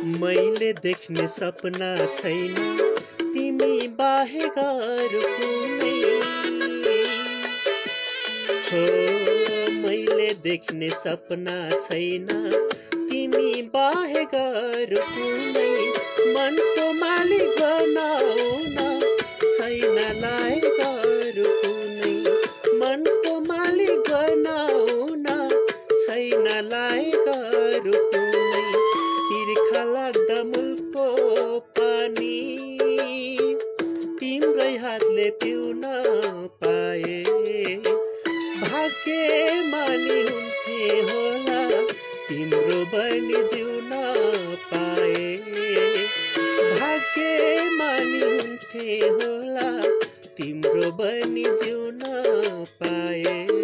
मैले देख्ने सपना छैन तिमी बाहेक अरू कुनै हो। मैले देख्ने सपना छैन तिमी बाहेक अरू कुनै मनको मालिक बनाउन छैन लायक अरू कुनै मनको मालिक बनाउन छैन लायक अरू कुनै तिर्खा लाग्दा मुलको पानी तिम्रै हातले पिउन पाए भाग्यमानी हुन्थे होला तिम्रो बनी जिउन पाए भाग्यमानी हुन्थे होला तिम्रो बनी जिउन पाए।